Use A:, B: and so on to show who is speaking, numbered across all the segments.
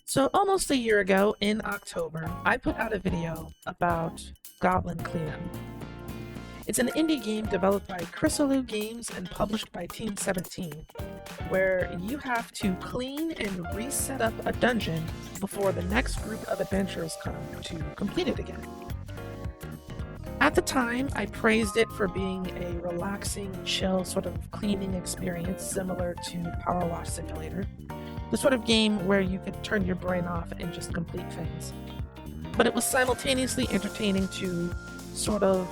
A: So almost a year ago in October, I put out a video about Goblin Cleanup. It's an indie game developed by Chrysalu Games and published by Team 17, where you have to clean and reset up a dungeon before the next group of adventurers come to complete it again. At the time, I praised it for being a relaxing, chill sort of cleaning experience similar to Power Wash Simulator, the sort of game where you could turn your brain off and just complete things. But it was simultaneously entertaining to sort of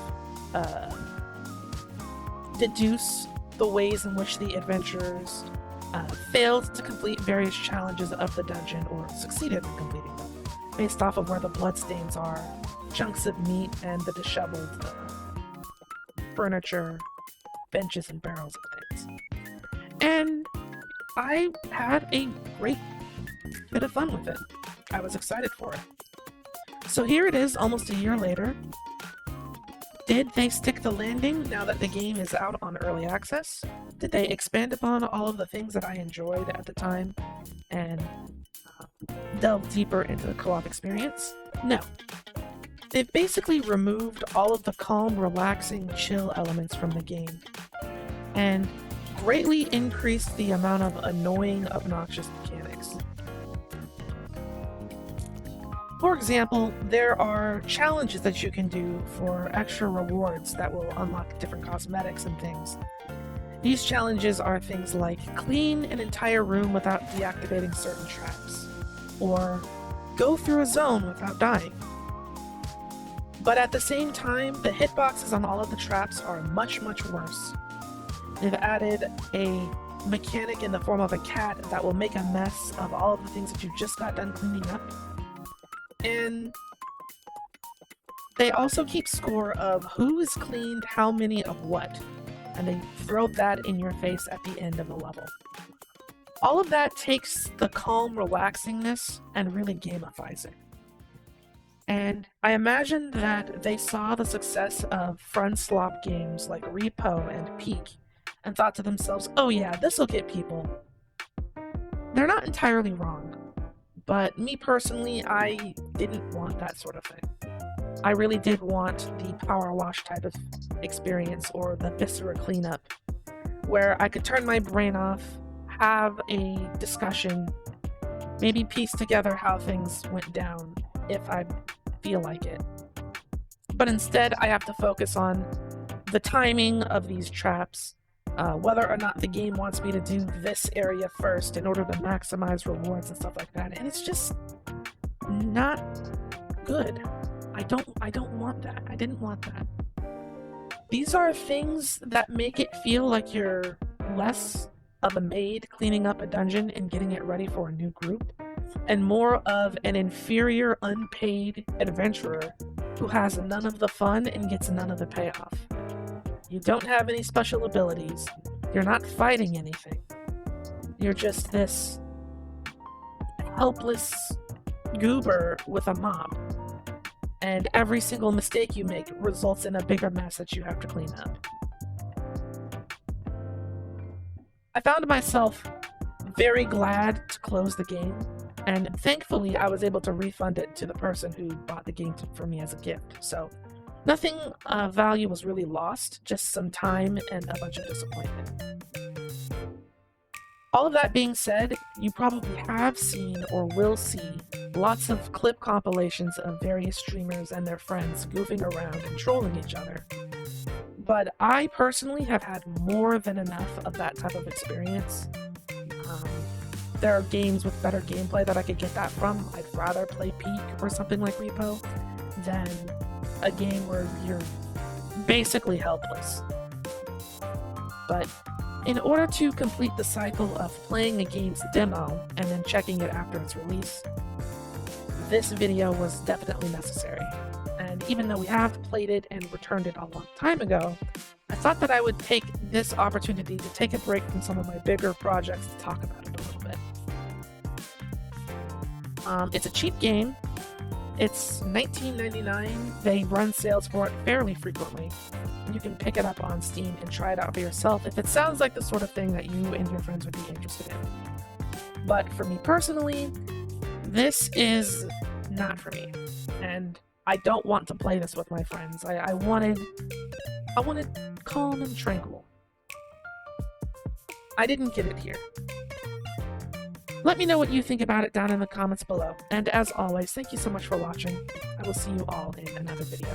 A: deduce the ways in which the adventurers failed to complete various challenges of the dungeon or succeeded in completing them, based off of where the bloodstains are, chunks of meat, and the disheveled furniture, benches, and barrels of things. And I had a great bit of fun with it. I was excited for it. So here it is, almost a year later. Did they stick the landing now that the game is out on early access? Did they expand upon all of the things that I enjoyed at the time and delve deeper into the co-op experience? No. They've basically removed all of the calm, relaxing, chill elements from the game and greatly increased the amount of annoying, obnoxious mechanics. For example, there are challenges that you can do for extra rewards that will unlock different cosmetics and things. These challenges are things like clean an entire room without deactivating certain traps, or go through a zone without dying. But at the same time, the hitboxes on all of the traps are much, much worse. They've added a mechanic in the form of a cat that will make a mess of all of the things that you just got done cleaning up. And they also keep score of who has cleaned how many of what, and they throw that in your face at the end of the level. All of that takes the calm relaxingness and really gamifies it. And I imagine that they saw the success of front slop games like Repo and Peak and thought to themselves, oh yeah, this'll get people. They're not entirely wrong. But me personally, I didn't want that sort of thing. I really did want the power wash type of experience or the viscera cleanup, where I could turn my brain off, have a discussion, maybe piece together how things went down if I feel like it. But instead, I have to focus on the timing of these traps, whether or not the game wants me to do this area first in order to maximize rewards and stuff like that, and it's just not good. I don't want that. I didn't want that. These are things that make it feel like you're less of a maid cleaning up a dungeon and getting it ready for a new group, and more of an inferior, unpaid adventurer who has none of the fun and gets none of the payoff. You don't have any special abilities. You're not fighting anything. You're just this helpless goober with a mop. And every single mistake you make results in a bigger mess that you have to clean up. I found myself very glad to close the game, and thankfully I was able to refund it to the person who bought the game for me as a gift. So nothing of value was really lost, just some time and a bunch of disappointment. All of that being said, you probably have seen or will see lots of clip compilations of various streamers and their friends goofing around and trolling each other. But I personally have had more than enough of that type of experience. There are games with better gameplay that I could get that from. I'd rather play Peak or something like Repo than a game where you're basically helpless. But in order to complete the cycle of playing a game's demo and then checking it after its release, this video was definitely necessary. And even though we have played it and returned it a long time ago, I thought that I would take this opportunity to take a break from some of my bigger projects to talk about it a little bit. It's a cheap game. It's $19.99. They run sales for it fairly frequently. You can pick it up on Steam and try it out for yourself if it sounds like the sort of thing that you and your friends would be interested in. But for me personally, This is not for me, and I don't want to play this with my friends. I wanted calm and tranquil. I didn't get it here. Let me know what you think about it down in the comments below, and as always, thank you so much for watching. I will see you all in another video.